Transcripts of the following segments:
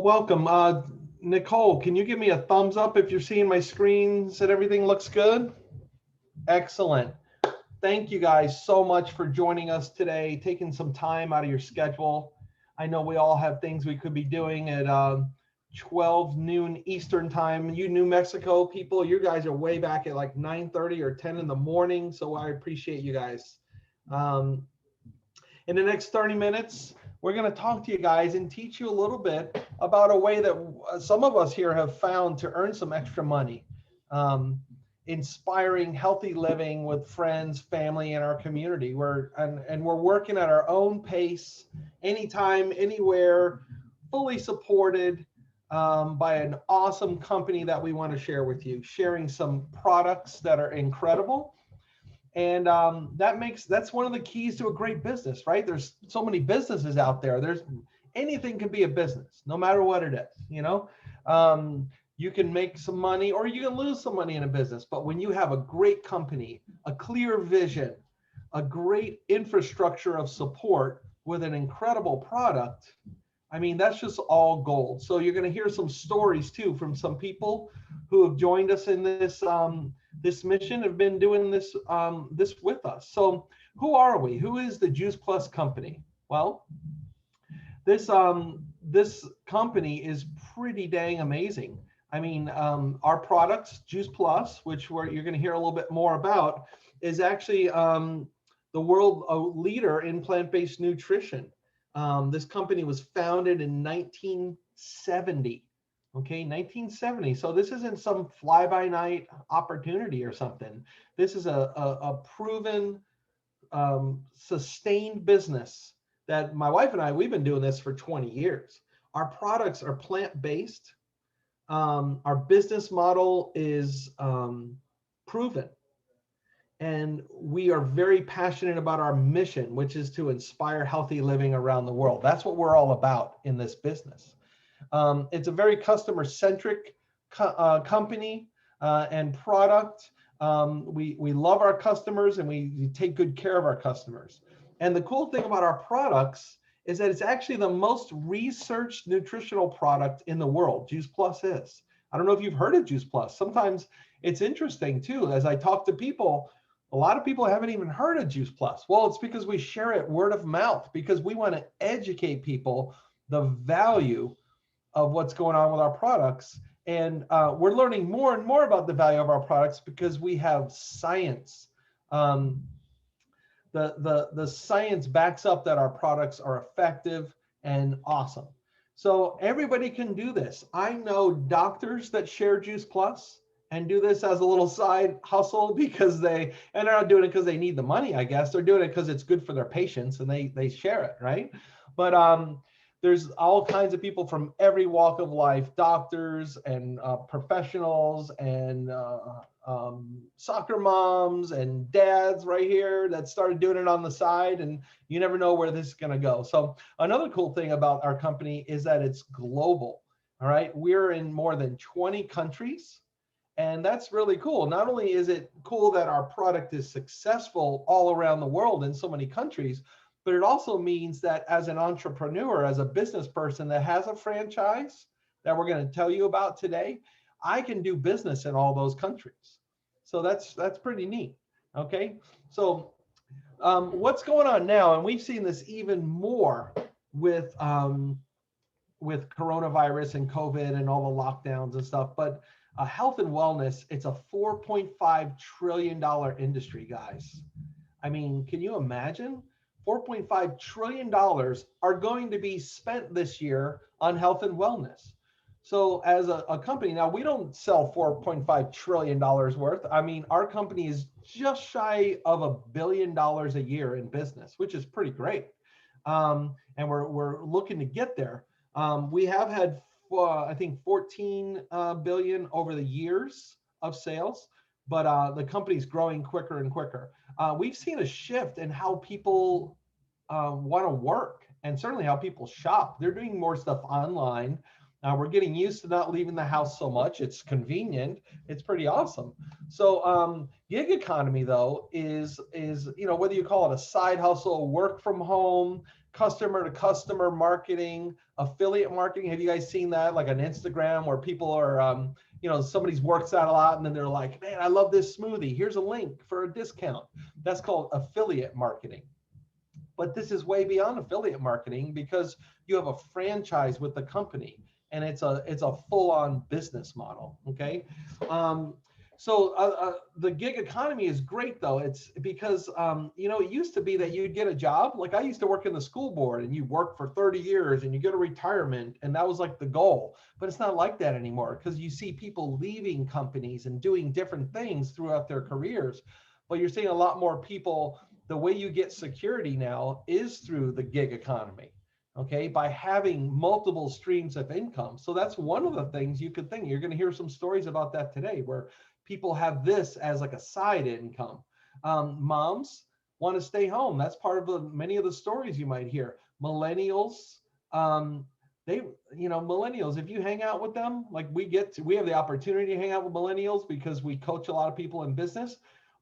Welcome. Nicole, can you give me a thumbs up if you're seeing my screens and everything looks good? Excellent. Thank you guys so much for joining us today, taking some time out of your schedule. I know we all have things we could be doing at 12 noon Eastern time. You New Mexico people, you guys are way back at like 9:30 or 10 in the morning, so I appreciate you guys. Um, in the next 30 minutes, we're going to talk to you guys and teach you a little bit about a way that some of us here have found to earn some extra money, um, inspiring healthy living with friends, family, and our community. And we're working at our own pace, anytime, anywhere, fully supported by an awesome company that we want to share with you, sharing some products that are incredible, and that's one of the keys to a great business, right? There's so many businesses out there. There's anything can be a business, no matter what it is. You can make some money or you can lose some money in a business, but when you have a great company, a clear vision, a great infrastructure of support with an incredible product, I mean, that's just all gold. So you're going to hear some stories too from some people who have joined us in this mission, have been doing this with us. So who are we? Who is the Juice Plus company? Well, this company is pretty dang amazing. I mean, our products, Juice Plus, which you're going to hear a little bit more about, is actually the world leader in plant-based nutrition. This company was founded in 1970. Okay, 1970. So this isn't some fly-by-night opportunity or something. This is a proven, sustained business that my wife and I, we've been doing this for 20 years. Our products are plant-based. Our business model is proven. And we are very passionate about our mission, which is to inspire healthy living around the world. That's what we're all about in this business. It's a very customer-centric company and product. We love our customers and we take good care of our customers. And the cool thing about our products is that it's actually the most researched nutritional product in the world. Juice Plus is. I don't know if you've heard of Juice Plus. Sometimes it's interesting too. As I talk to people, a lot of people haven't even heard of Juice Plus. Well, it's because we share it word of mouth, because we want to educate people the value of what's going on with our products. And we're learning more and more about the value of our products because we have science. The science backs up that our products are effective and awesome. So everybody can do this. I know doctors that share Juice Plus and do this as a little side hustle because they're not doing it because they need the money, I guess. They're doing it because it's good for their patients and they share it, right? But there's all kinds of people from every walk of life, doctors and professionals and soccer moms and dads right here that started doing it on the side, and you never know where this is going to go. So another cool thing about our company is that it's global. All right, we're in more than 20 countries, and that's really cool. Not only is it cool that our product is successful all around the world in so many countries, but it also means that as an entrepreneur, as a business person that has a franchise that we're going to tell you about today, I can do business in all those countries. So that's pretty neat. Okay, so what's going on now, and we've seen this even more with coronavirus and COVID and all the lockdowns and stuff, but health and wellness, it's a $4.5 trillion industry, guys. I mean, can you imagine? $4.5 trillion are going to be spent this year on health and wellness. So as a company, now we don't sell $4.5 trillion worth. I mean, our company is just shy of $1 billion a year in business, which is pretty great. And we're looking to get there. We have had, I think, 14 billion over the years of sales, but the company's growing quicker and quicker. We've seen a shift in how people want to work, and certainly how people shop. They're doing more stuff online. We're getting used to not leaving the house so much. It's convenient. It's pretty awesome. So gig economy, though, is whether you call it a side hustle, work from home, customer to customer marketing, affiliate marketing. Have you guys seen that? Like on Instagram where people are, somebody's works out a lot and then they're like, man, I love this smoothie. Here's a link for a discount. That's called affiliate marketing. But this is way beyond affiliate marketing because you have a franchise with the company and it's a full-on business model. Okay. The gig economy is great though. It's because, it used to be that you'd get a job. Like I used to work in the school board and you work for 30 years and you get a retirement and that was like the goal, but it's not like that anymore because you see people leaving companies and doing different things throughout their careers. But you're seeing a lot more people, the way you get security now is through the gig economy. Okay, by having multiple streams of income. So that's one of the things you could think. You're going to hear some stories about that today where people have this as like a side income. Moms want to stay home. That's part of many of the stories you might hear. Millennials, millennials, if you hang out with them, like we have the opportunity to hang out with millennials because we coach a lot of people in business.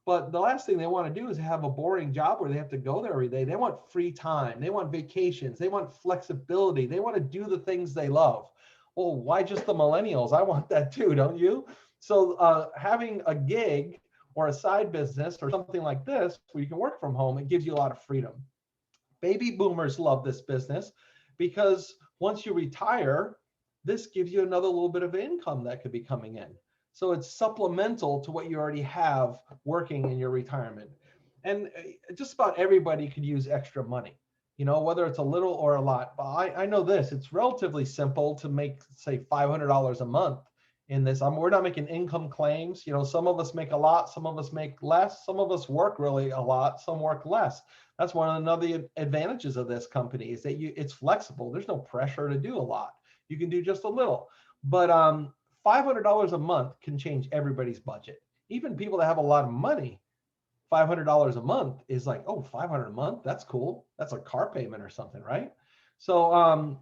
But the last thing they want to do is have a boring job where they have to go there every day. They want free time. They want vacations. They want flexibility. They want to do the things they love. Well, why just the millennials? I want that too, don't you? So having a gig or a side business or something like this where you can work from home, it gives you a lot of freedom. Baby boomers love this business because once you retire, this gives you another little bit of income that could be coming in. So it's supplemental to what you already have working in your retirement. And just about everybody could use extra money, whether it's a little or a lot. But I know this, it's relatively simple to make, say, $500 a month in this. We're not making income claims. Some of us make a lot, some of us make less, some of us work really a lot, some work less. That's one of the advantages of this company is that it's flexible. There's no pressure to do a lot. You can do just a little. But $500 a month can change everybody's budget. Even people that have a lot of money, $500 a month is like, oh, $500 a month, that's cool. That's a car payment or something, right? So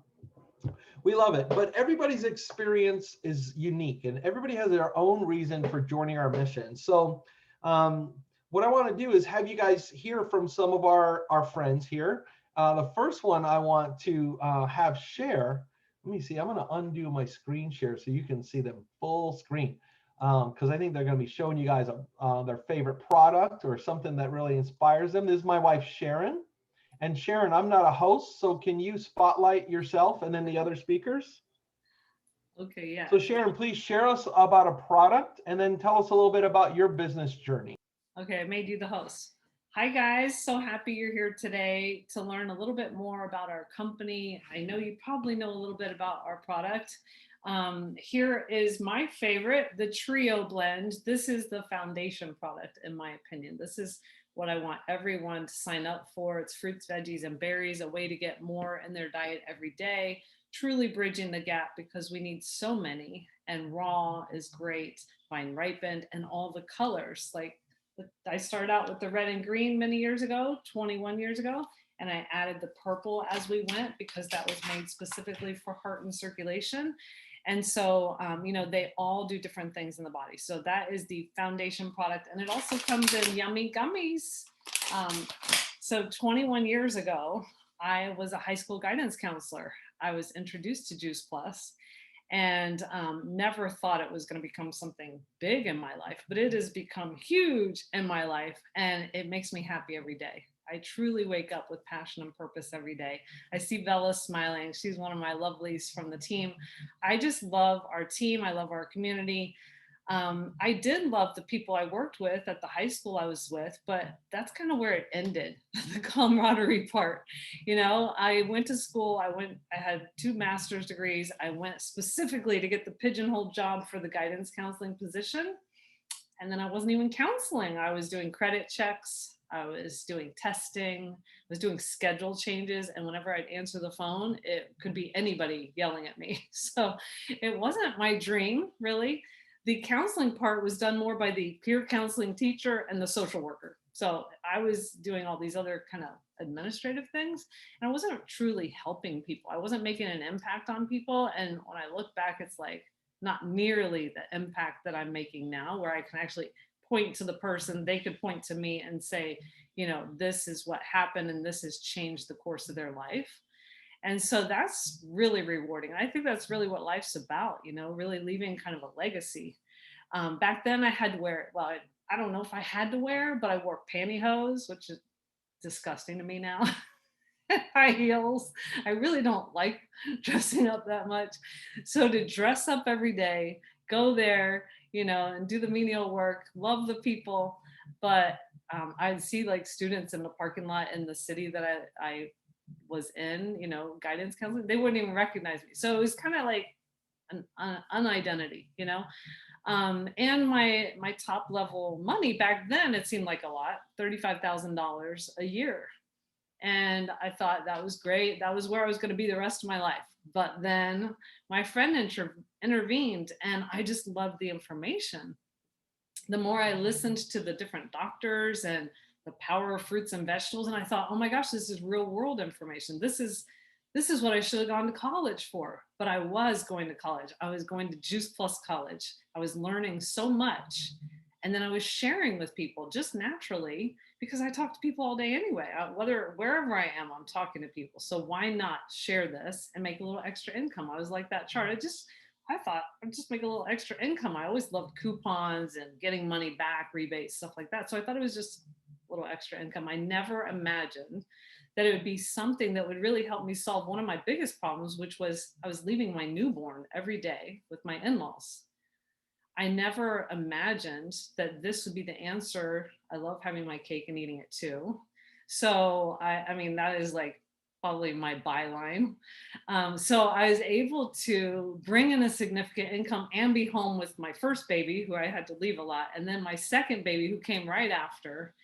we love it. But everybody's experience is unique and everybody has their own reason for joining our mission. So what I want to do is have you guys hear from some of our friends here. The first one I want to have share. Let me see, I'm going to undo my screen share so you can see them full screen because I think they're going to be showing you guys their favorite product or something that really inspires them. This is my wife, Sharon. And Sharon, I'm not a host, so can you spotlight yourself and then the other speakers? Okay, yeah. So Sharon, please share us about a product and then tell us a little bit about your business journey. Okay, I made you the host. Hi guys, so happy you're here today to learn a little bit more about our company. I know you probably know a little bit about our product. Here is my favorite, the Trio Blend. This is the foundation product in my opinion. This is what I want everyone to sign up for. It's fruits, veggies, and berries, a way to get more in their diet every day, truly bridging the gap because we need so many, and raw is great, vine ripened, and all the colors. Like I started out with the red and green many years ago, 21 years ago, and I added the purple as we went because that was made specifically for heart and circulation. And so, they all do different things in the body. So that is the foundation product. And it also comes in yummy gummies. So 21 years ago, I was a high school guidance counselor. I was introduced to Juice Plus and never thought it was going to become something big in my life, but it has become huge in my life and it makes me happy every day. I truly wake up with passion and purpose every day. I see Bella smiling. She's one of my lovelies from the team. I just love our team. I love our community. I did love the people I worked with at the high school I was with, but that's kind of where it ended, the camaraderie part. I went to school, I had 2 master's degrees. I went specifically to get the pigeonhole job for the guidance counseling position. And then I wasn't even counseling. I was doing credit checks. I was doing testing, I was doing schedule changes. And whenever I'd answer the phone, it could be anybody yelling at me. So it wasn't my dream, really. The counseling part was done more by the peer counseling teacher and the social worker. So I was doing all these other kind of administrative things and I wasn't truly helping people. I wasn't making an impact on people. And when I look back, it's like not nearly the impact that I'm making now, where I can actually point to the person, they could point to me and say, you know, this is what happened and this has changed the course of their life. And so that's really rewarding. I think that's really what life's about, you know, really leaving kind of a legacy. Back then I had to wear, well, I don't know if I had to wear, but I wore pantyhose, which is disgusting to me now. High heels. I really don't like dressing up that much. So to dress up every day, go there, you know, and do the menial work, love the people. But I'd see like students in the parking lot in the city that I was in, you know, guidance counseling, they wouldn't even recognize me. So it was kind of like an identity, you know. And my top level money back then, it seemed like a lot, $35,000 a year. And I thought that was great. That was where I was going to be the rest of my life. But then my friend intervened, and I just loved the information. The more I listened to the different doctors and the power of fruits and vegetables, and I thought, oh my gosh, this is real world information. This is what I should have gone to college for. But I was going to college. I was going to Juice Plus College. I was learning so much. And then I was sharing with people just naturally, because I talk to people all day anyway. Wherever I am, I'm talking to people. So why not share this and make a little extra income? I was like that chart. I thought I'd just make a little extra income. I always loved coupons and getting money back, rebates, stuff like that. So I thought it was just a little extra income. I never imagined that it would be something that would really help me solve one of my biggest problems, which was I was leaving my newborn every day with my in-laws. I never imagined that this would be the answer. I love having my cake and eating it too. So I mean, that is like probably my byline. So I was able to bring in a significant income and be home with my first baby, who I had to leave a lot, and then my second baby, who came right after,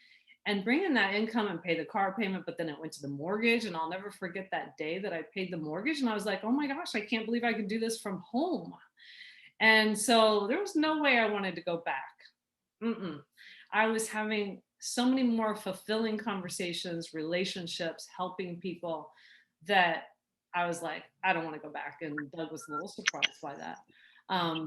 and bring in that income and pay the car payment. But then it went to the mortgage, and I'll never forget that day that I paid the mortgage, and I was like, oh my gosh, I can't believe I could do this from home. And so there was no way I wanted to go back. I was having so many more fulfilling conversations, relationships, helping people, that I was like, I don't want to go back. And Doug was a little surprised by that.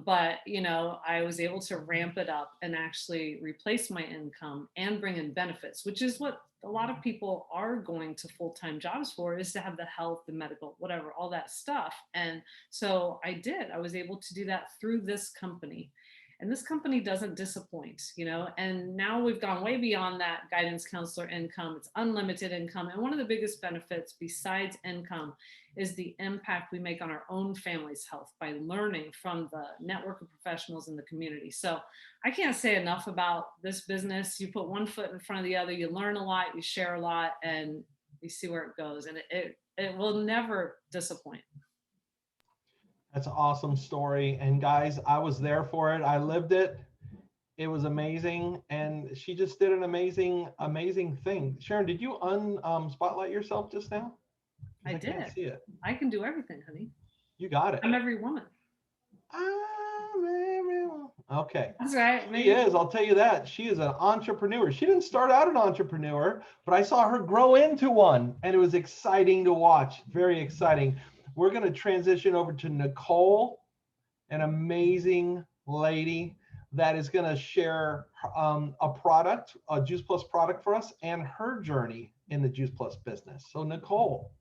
But, you know, I was able to ramp it up and actually replace my income and bring in benefits, which is what a lot of people are going to full-time jobs for, is to have the health, the medical, whatever, all that stuff. And so I was able to do that through this company. And this company doesn't disappoint, you know, and now we've gone way beyond that guidance counselor income. It's unlimited income. And one of the biggest benefits besides income is the impact we make on our own family's health by learning from the network of professionals in the community. So I can't say enough about this business. You put one foot in front of the other, you learn a lot, you share a lot, and you see where it goes. And it will never disappoint. That's an awesome story. And guys, I was there for it. I lived it. It was amazing. And she just did an amazing thing. Sharon, did you spotlight yourself just now? I did. Can't see it. I can do everything, honey. You got it. I'm every woman. Okay. That's right. She is. I'll tell you that. She is an entrepreneur. She didn't start out an entrepreneur, but I saw her grow into one. And it was exciting to watch. Very exciting. We're going to transition over to Nicole, an amazing lady that is going to share a Juice Plus product for us, and her journey in the Juice Plus business. So Nicole.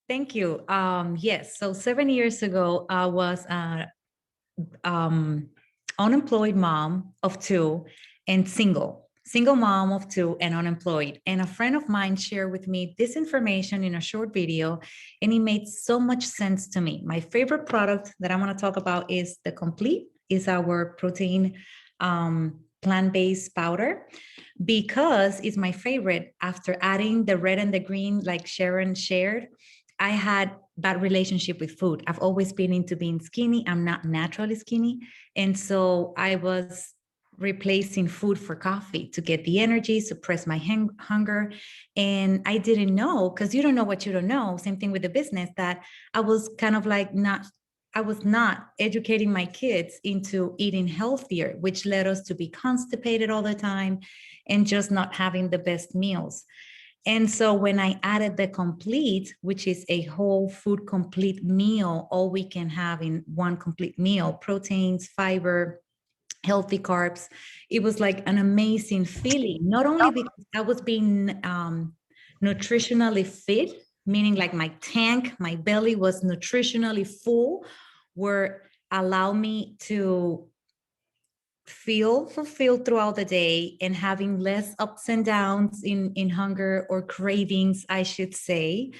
Thank you. Yes, so 7 years ago, I was an unemployed mom of two and single mom of two and unemployed. And a friend of mine shared with me this information in a short video, and it made so much sense to me. My favorite product that I want to talk about is the Complete, is our protein plant-based powder, because it's my favorite. After adding the red and the green, like Sharon shared, I had bad relationship with food. I've always been into being skinny. I'm not naturally skinny. And so I was replacing food for coffee to get the energy, suppress my hunger. And I didn't know, because you don't know what you don't know. Same thing with the business, that I was kind of like I was not educating my kids into eating healthier, which led us to be constipated all the time and just not having the best meals. And so when I added the Complete, which is a whole food complete meal, all we can have in one complete meal, proteins, fiber, healthy carbs. It was like an amazing feeling, not only because I was being nutritionally fit, meaning like my tank, my belly was nutritionally full, where allow me to feel fulfilled throughout the day and having less ups and downs in hunger or cravings, I should say.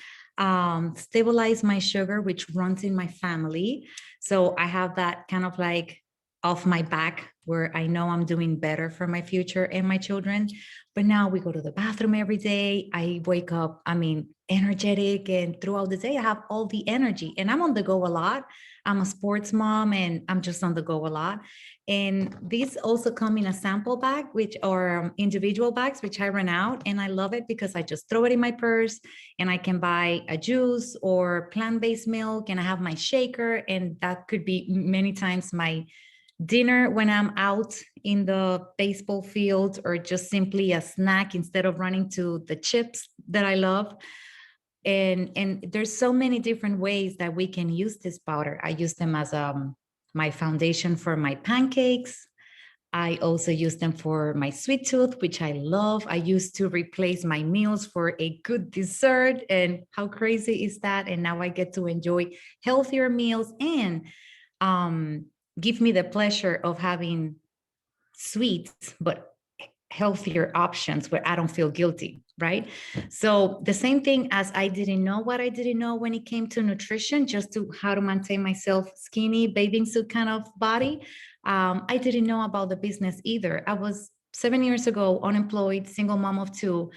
Stabilize my sugar, which runs in my family. So I have that kind of like off my back where I know I'm doing better for my future and my children. But now we go to the bathroom every day. I wake up, I mean, energetic, and throughout the day, I have all the energy, and I'm on the go a lot. I'm a sports mom and I'm just on the go a lot. And these also come in a sample bag, which are individual bags, which I ran out. And I love it because I just throw it in my purse and I can buy a juice or plant-based milk, and I have my shaker. And that could be many times my dinner when I'm out in the baseball field, or just simply a snack instead of running to the chips that I love. And there's so many different ways that we can use this powder. I use them as my foundation for my pancakes. I also use them for my sweet tooth, which I love. I used to replace my meals for a good dessert. And how crazy is that? And now I get to enjoy healthier meals and um, give me the pleasure of having sweets, but healthier options where I don't feel guilty, right? So the same thing as I didn't know what I didn't know when it came to nutrition, just to how to maintain myself skinny, bathing suit kind of body. I didn't know about the business either. I was 7 years ago, unemployed, single mom of two.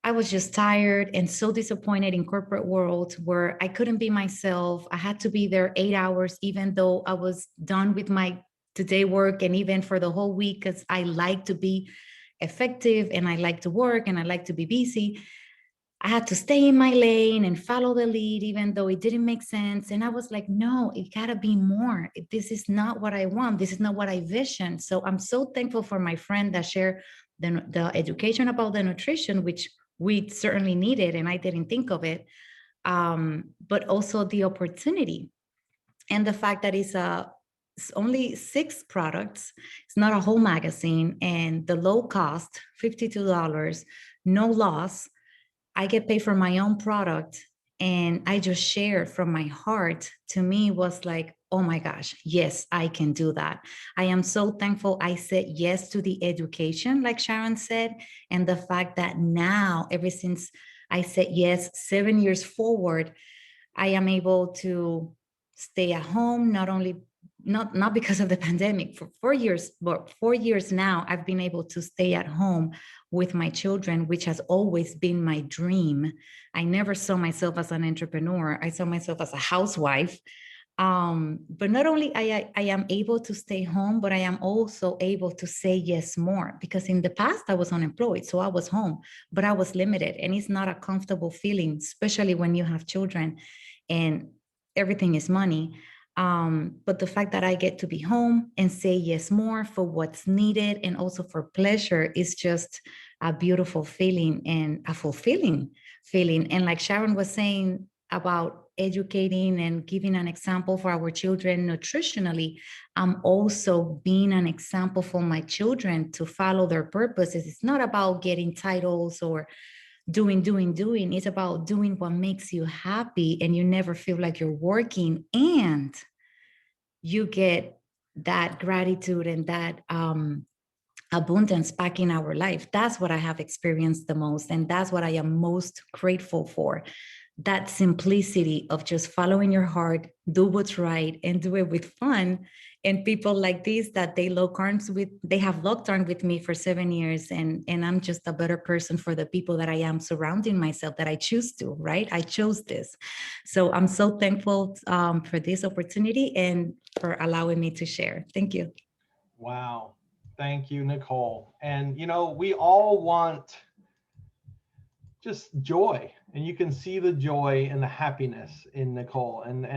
I was just tired and so disappointed in corporate world where I couldn't be myself. I had to be there 8 hours, even though I was done with my today work and even for the whole week, because I like to be effective and I like to work and I like to be busy. I had to stay in my lane and follow the lead, even though it didn't make sense. And I was like, no, it gotta be more. This is not what I want. This is not what I vision. So I'm so thankful for my friend that shared the education about the nutrition, which we certainly needed, and I didn't think of it. But also the opportunity and the fact that it's only 6 products. It's not a whole magazine, and the low cost, $52, no loss. I get paid for my own product, and I just share from my heart. To me was like, oh my gosh, yes, I can do that. I am so thankful I said yes to the education, like Sharon said, and the fact that now, ever since I said yes, 7 years forward, I am able to stay at home, not only not because of the pandemic for 4 years, but 4 years now, I've been able to stay at home with my children, which has always been my dream. I never saw myself as an entrepreneur. I saw myself as a housewife. But not only I am able to stay home, but I am also able to say yes more, because in the past I was unemployed. So I was home, but I was limited, and it's not a comfortable feeling, especially when you have children and everything is money. But the fact that I get to be home and say yes more for what's needed and also for pleasure is just a beautiful feeling and a fulfilling feeling. And like Sharon was saying about educating and giving an example for our children nutritionally, I'm also being an example for my children to follow their purposes. It's not about getting titles or doing. It's about doing what makes you happy, and you never feel like you're working, and you get that gratitude and that abundance back in our life. That's what I have experienced the most, and that's what I am most grateful for. That simplicity of just following your heart, do what's right, and do it with fun. And people like this, that they have locked arms with me for 7 years, and I'm just a better person for the people that I am surrounding myself, that I choose to, right? I chose this. So I'm so thankful for this opportunity and for allowing me to share. Thank you. Wow. Thank you, Nicole. And we all want just joy, and you can see the joy and the happiness in Nicole. And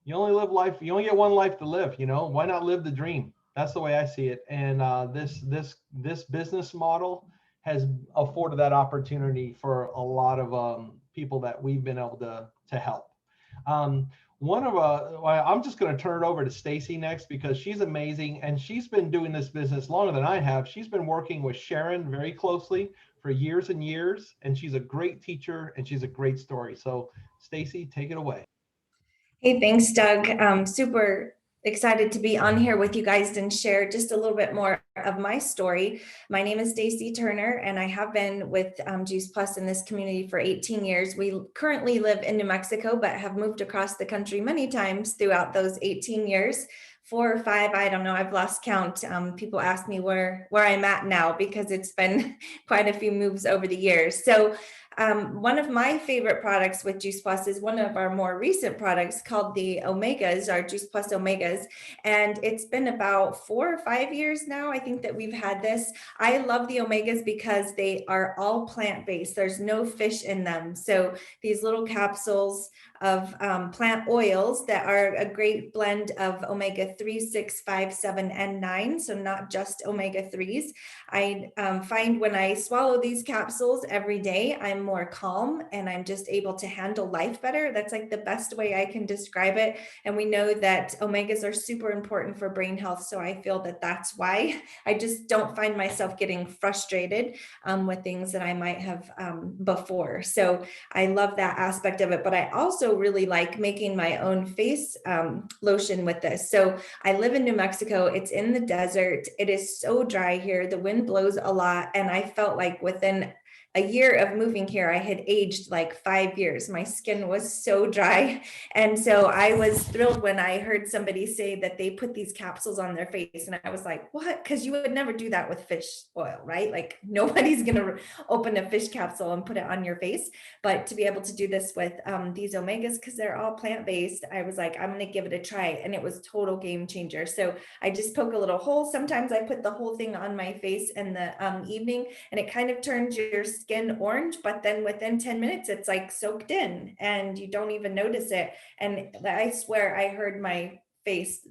you only live life, you only get one life to live. Why not live the dream? That's the way I see it. And this business model has afforded that opportunity for a lot of people that we've been able to help. well, I'm just going to turn it over to Stacey next because she's amazing and she's been doing this business longer than I have. She's been working with Sharon very closely for years and years, and she's a great teacher and she's a great story. So Stacey, take it away. Hey, thanks, Doug. Super excited to be on here with you guys and share just a little bit more of my story. My name is Stacey Turner, and I have been with Juice Plus in this community for 18 years. We currently live in New Mexico, but have moved across the country many times throughout those 18 years. 4 or 5, I don't know, I've lost count. People ask me where I'm at now because it's been quite a few moves over the years. So one of my favorite products with Juice Plus is one of our more recent products called the Omegas, our Juice Plus Omegas. And it's been about 4 or 5 years now, I think, that we've had this. I love the Omegas because they are all plant-based. There's no fish in them. So these little capsules of plant oils that are a great blend of omega-3, 6, 5, 7, and 9. So not just omega-3s. I find when I swallow these capsules every day, I'm more calm and I'm just able to handle life better. That's like the best way I can describe it. And we know that omegas are super important for brain health. So I feel that that's why I just don't find myself getting frustrated with things that I might have before. So I love that aspect of it. But I also really like making my own face lotion with this. So I live in New Mexico. It's in the desert. It is so dry here. The wind blows a lot. And I felt like within a year of moving here, I had aged like 5 years. My skin was so dry. And so I was thrilled when I heard somebody say that they put these capsules on their face. And I was like, what? Because you would never do that with fish oil, right? Like nobody's going to open a fish capsule and put it on your face. But to be able to do this with these omegas, because they're all plant-based, I was like, I'm going to give it a try. And it was total game changer. So I just poke a little hole. Sometimes I put the whole thing on my face in the evening, and it kind of turns your skin orange, but then within 10 minutes, it's like soaked in and you don't even notice it. And I swear I heard my face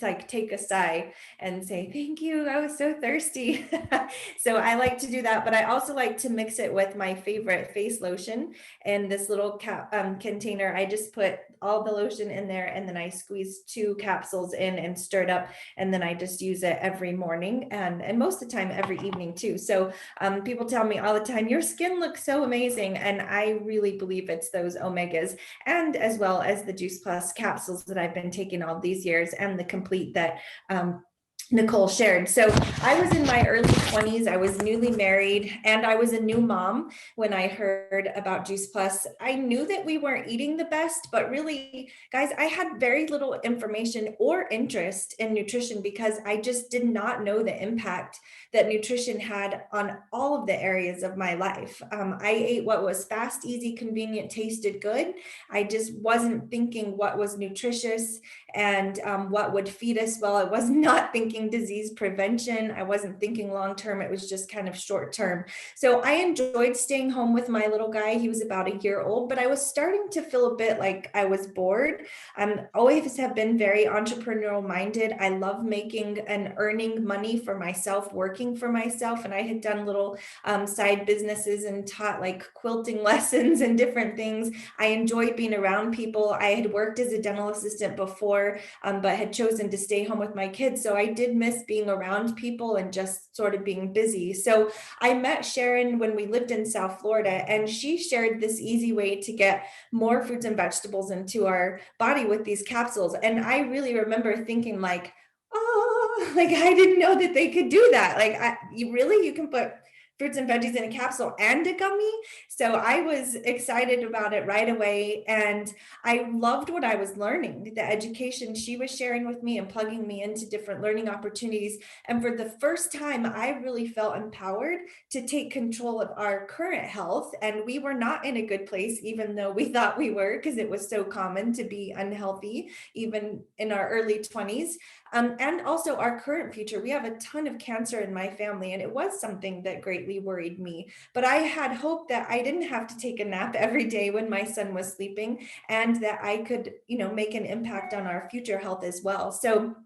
like take a sigh and say, thank you, I was so thirsty. So I like to do that, but I also like to mix it with my favorite face lotion in this little container. I just put all the lotion in there and then I squeeze 2 capsules in and stir it up. And then I just use it every morning and most of the time every evening too. So people tell me all the time, your skin looks so amazing. And I really believe it's those omegas and as well as the Juice Plus capsules that I've been taking all these years and the complete that Nicole shared. So I was in my early 20s. I was newly married and I was a new mom when I heard about Juice Plus. I knew that we weren't eating the best, but really, guys, I had very little information or interest in nutrition because I just did not know the impact that nutrition had on all of the areas of my life. I ate what was fast, easy, convenient, tasted good. I just wasn't thinking what was nutritious and what would feed us well. I was not thinking disease prevention. I wasn't thinking long-term. It was just kind of short-term. So I enjoyed staying home with my little guy. He was about a year old, but I was starting to feel a bit like I was bored. Always have been very entrepreneurial minded. I love making and earning money for myself, working for myself. And I had done little side businesses and taught like quilting lessons and different things. I enjoyed being around people. I had worked as a dental assistant before, but had chosen to stay home with my kids. So I did miss being around people and just sort of being busy. So I met Sharon when we lived in South Florida, and she shared this easy way to get more fruits and vegetables into our body with these capsules. And I really remember thinking like, oh, like I didn't know that they could do that. Like, you can put fruits and veggies in a capsule and a gummy. So I was excited about it right away. And I loved what I was learning, the education she was sharing with me and plugging me into different learning opportunities. And for the first time, I really felt empowered to take control of our current health. And we were not in a good place, even though we thought we were, because it was so common to be unhealthy, even in our early 20s. And also our current future. We have a ton of cancer in my family, and it was something that greatly worried me. But I had hope that I didn't have to take a nap every day when my son was sleeping, and that I could, make an impact on our future health as well. So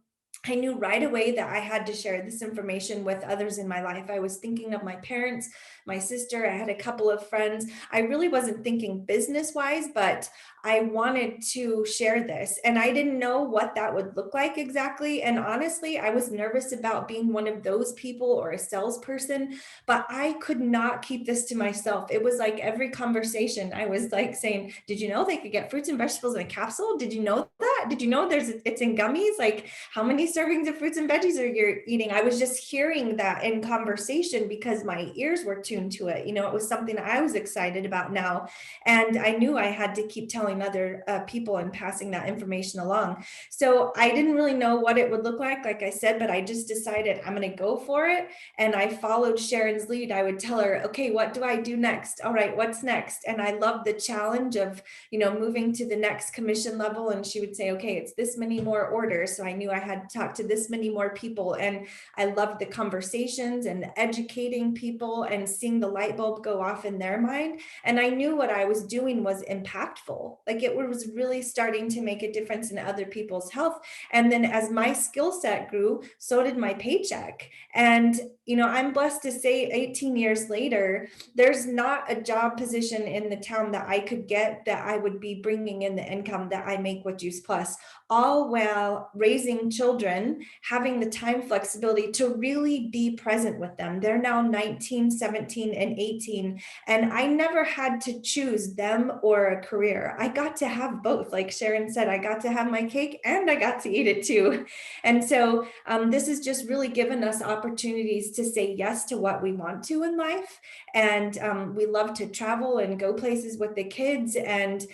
I knew right away that I had to share this information with others in my life. I was thinking of my parents, my sister, I had a couple of friends. I really wasn't thinking business wise, but I wanted to share this. And I didn't know what that would look like exactly. And honestly, I was nervous about being one of those people or a salesperson, but I could not keep this to myself. It was like every conversation, I was like saying, did you know they could get fruits and vegetables in a capsule? Did you know that? Did you know it's in gummies? Like, how many servings of fruits and veggies are you eating? I was just hearing that in conversation because my ears were tuned to it. You know, it was something I was excited about now. And I knew I had to keep telling other people and passing that information along. So I didn't really know what it would look like I said, but I just decided I'm going to go for it. And I followed Sharon's lead. I would tell her, okay, what do I do next? All right, what's next? And I loved the challenge of, you know, moving to the next commission level. And she would say, okay, it's this many more orders. So I knew I had to talk to this many more people. And I loved the conversations and educating people and seeing the light bulb go off in their mind. And I knew what I was doing was impactful. Like, it was really starting to make a difference in other people's health. And then as my skill set grew, so did my paycheck. And, you know, I'm blessed to say 18 years later, there's not a job position in the town that I could get that I would be bringing in the income that I make with Juice Plus, all while raising children, having the time flexibility to really be present with them. They're now 19, 17, and 18. And I never had to choose them or a career. I got to have both. Like Sharon said, I got to have my cake and I got to eat it too. And so this has just really given us opportunities to say yes to what we want to in life. And we love to travel and go places with the kids. And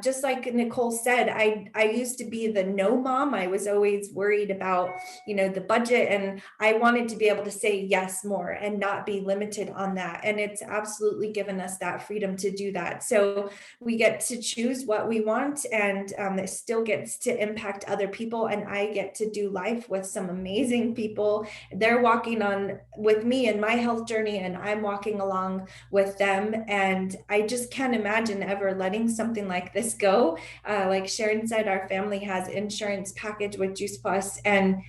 just like Nicole said, I used to be the no mom. I was always worried about, you know, the budget, and I wanted to be able to say yes more and not be limited on that. And it's absolutely given us that freedom to do that. So we get to choose what we want, and it still gets to impact other people. And I get to do life with some amazing people. They're walking on with me in my health journey, and I'm walking along with them. And I just can't imagine ever letting something like this go. Like Sharon said, our family has insurance package with Juice Plus, and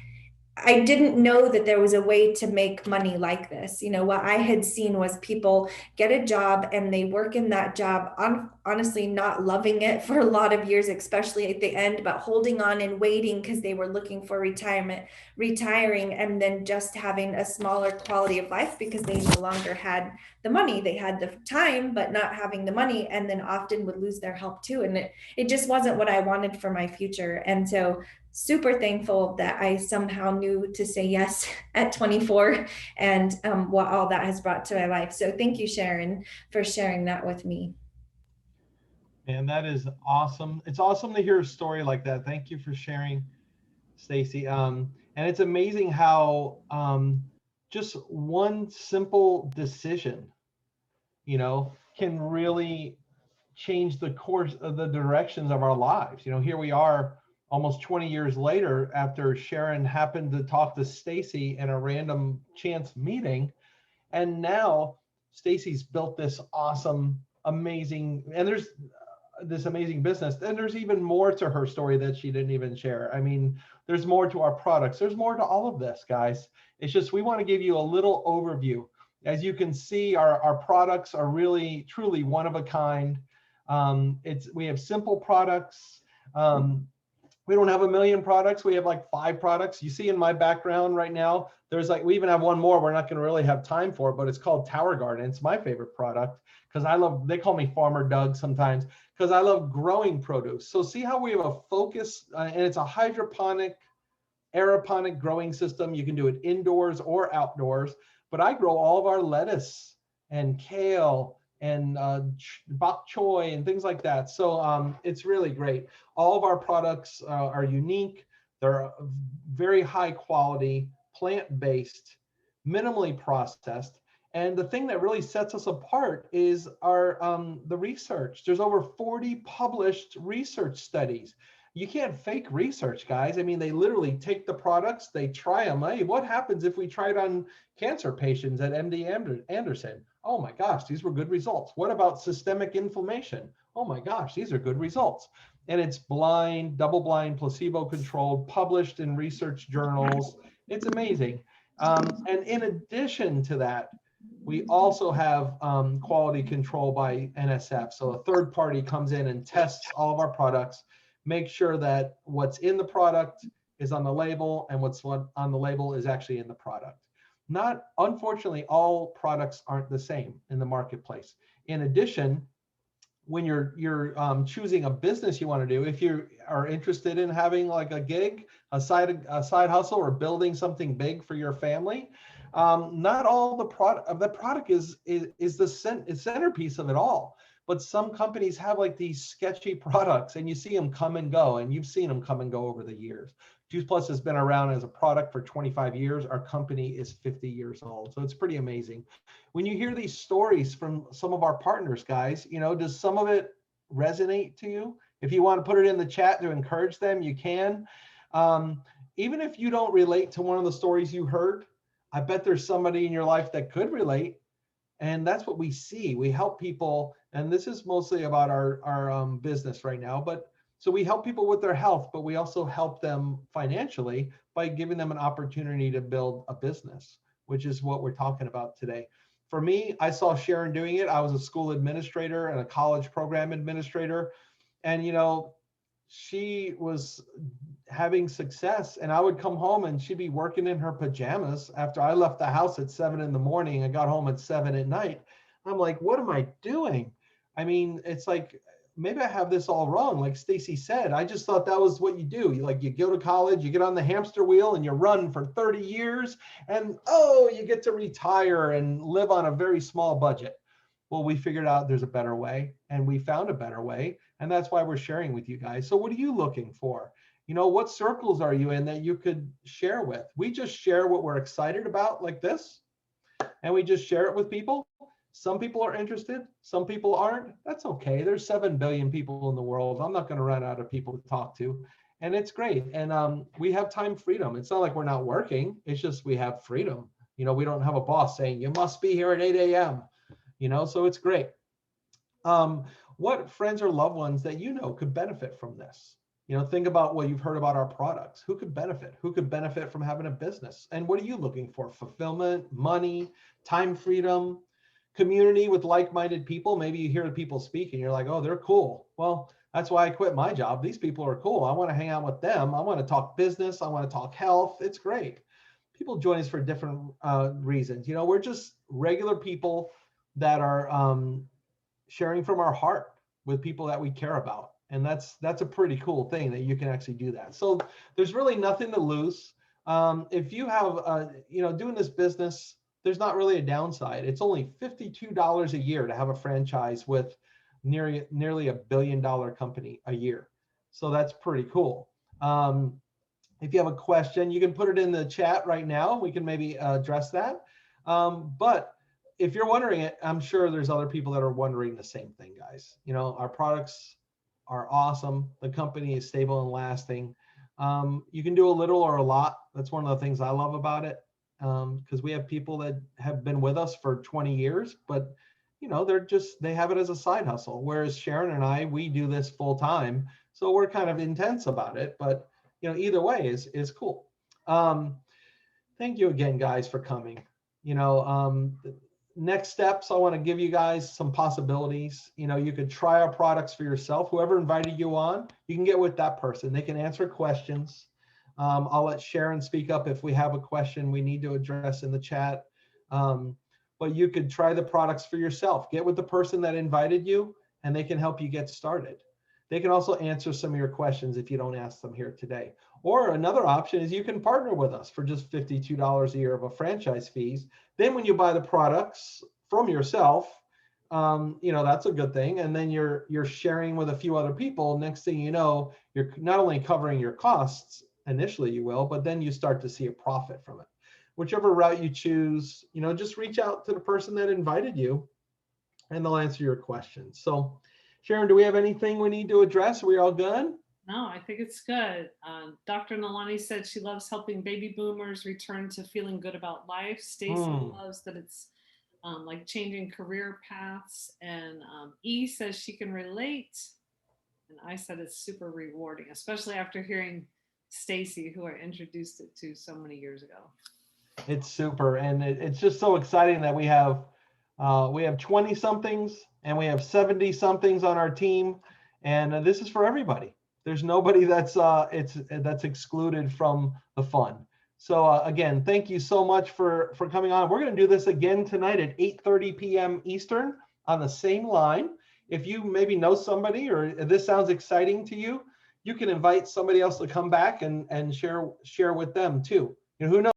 I didn't know that there was a way to make money like this. You know, what I had seen was people get a job and they work in that job, honestly, not loving it for a lot of years, especially at the end, but holding on and waiting because they were looking for retirement, retiring, and then just having a smaller quality of life because they no longer had the money. They had the time, but not having the money, and then often would lose their help too. And it just wasn't what I wanted for my future. And so super thankful that I somehow knew to say yes at 24, and what all that has brought to my life. So thank you, Sharon, for sharing that with me. And that is awesome. It's awesome to hear a story like that. Thank you for sharing, Stacey. And it's amazing how just one simple decision, you know, can really change the course of the directions of our lives. You know, here we are almost 20 years later after Sharon happened to talk to Stacey in a random chance meeting. And now Stacey's built this awesome, amazing, and there's this amazing business. And there's even more to her story that she didn't even share. I mean, there's more to our products. There's more to all of this, guys. It's just, we want to give you a little overview. As you can see, our products are really, truly one of a kind. We have simple products. We don't have a million products. We have like 5 products. You see in my background right now, there's like, we even have one more we're not going to really have time for, but it's called Tower Garden. It's my favorite product because I love, they call me Farmer Doug sometimes, because I love growing produce. So see how we have a focus, and it's a hydroponic, aeroponic growing system. You can do it indoors or outdoors, but I grow all of our lettuce and kale and bok choy and things like that. So it's really great. All of our products are unique. They're very high quality, plant-based, minimally processed. And the thing that really sets us apart is our the research. There's over 40 published research studies. You can't fake research, guys. I mean, they literally take the products, they try them. Hey, what happens if we try it on cancer patients at MD Anderson? Oh my gosh, these were good results. What about systemic inflammation? Oh my gosh, these are good results. and it's blind, double-blind, placebo-controlled, published in research journals. It's amazing. And in addition to that, we also have quality control by NSF. So a third party comes in and tests all of our products, make sure that what's in the product is on the label and what's on the label is actually in the product. Not, unfortunately, all products aren't the same in the marketplace. In addition, when you're choosing a business you want to do, if you are interested in having like a gig, a side hustle, or building something big for your family, not all the product is the centerpiece of it all. But some companies have like these sketchy products, and you see them come and go, and you've seen them come and go over the years. Juice Plus has been around as a product for 25 years. Our company is 50 years old. So it's pretty amazing. When you hear these stories from some of our partners, guys, you know, does some of it resonate to you? If you want to put it in the chat to encourage them, you can. Even if you don't relate to one of the stories you heard, I bet there's somebody in your life that could relate. And that's what we see. We help people, and this is mostly about our business right now, but so we help people with their health, but we also help them financially by giving them an opportunity to build a business, which is what we're talking about today. For me, I saw Sharon doing it. I was a school administrator and a college program administrator. And, you know, she was having success, and I would come home and she'd be working in her pajamas after I left the house at 7 in the morning and got home at 7 at night. I'm like, what am I doing? I mean, it's like, maybe I have this all wrong. Like Stacey said, I just thought that was what you do. You go to college, you get on the hamster wheel and you run for 30 years and you get to retire and live on a very small budget. Well, we figured out there's a better way, and we found a better way. And that's why we're sharing with you guys. So what are you looking for? You know, what circles are you in that you could share with? We just share what we're excited about like this, and we just share it with people. Some people are interested, some people aren't. That's okay. There's 7 billion people in the world. I'm not going to run out of people to talk to. And it's great. And we have time freedom. It's not like we're not working. It's just we have freedom. You know, we don't have a boss saying, you must be here at 8 a.m. You know, so it's great. What friends or loved ones that you know could benefit from this? You know, think about what you've heard about our products. Who could benefit? Who could benefit from having a business? And what are you looking for? Fulfillment, money, time freedom, community with like-minded people. Maybe you hear people speak and you're like, oh, they're cool. Well, that's why I quit my job. These people are cool. I want to hang out with them. I want to talk business. I want to talk health. It's great. People join us for different reasons. You know, we're just regular people that are sharing from our heart with people that we care about. And that's a pretty cool thing that you can actually do that. So there's really nothing to lose. If you have, you know, doing this business, there's not really a downside. It's only $52 a year to have a franchise with nearly $1 billion company a year. So that's pretty cool. If you have a question, you can put it in the chat right now. We can maybe address that. But if you're wondering it, I'm sure there's other people that are wondering the same thing, guys. You know, our products are awesome. The company is stable and lasting. You can do a little or a lot. That's one of the things I love about it, because we have people that have been with us for 20 years, but you know, they have it as a side hustle. Whereas Sharon and I, we do this full time. So we're kind of intense about it, but you know, either way is cool. Thank you again, guys, for coming. You know, next steps, I want to give you guys some possibilities. You know, you could try our products for yourself. Whoever invited you on, you can get with that person. They can answer questions. I'll let Sharon speak up if we have a question we need to address in the chat. But you could try the products for yourself. Get with the person that invited you, and they can help you get started. They can also answer some of your questions if you don't ask them here today. Or another option is you can partner with us for just $52 a year of a franchise fees. Then when you buy the products from yourself, you know, that's a good thing. And then you're sharing with a few other people. Next thing you know, you're not only covering your costs, initially you will, but then you start to see a profit from it. Whichever route you choose, you know, just reach out to the person that invited you and they'll answer your questions. So Sharon, do we have anything we need to address? Are we all good? No, I think it's good. Dr. Nalani said she loves helping baby boomers return to feeling good about life. Stacey loves that it's like changing career paths. And E says she can relate. And I said it's super rewarding, especially after hearing Stacey, who I introduced it to so many years ago. It's super, and it's just so exciting that we have 20 somethings and we have 70 somethings on our team, and this is for everybody. There's nobody that's excluded from the fun. So again, thank you so much for coming on. We're going to do this again tonight at 8:30 p.m. Eastern on the same line. If you maybe know somebody or this sounds exciting to you, you can invite somebody else to come back and share with them too. And who knows?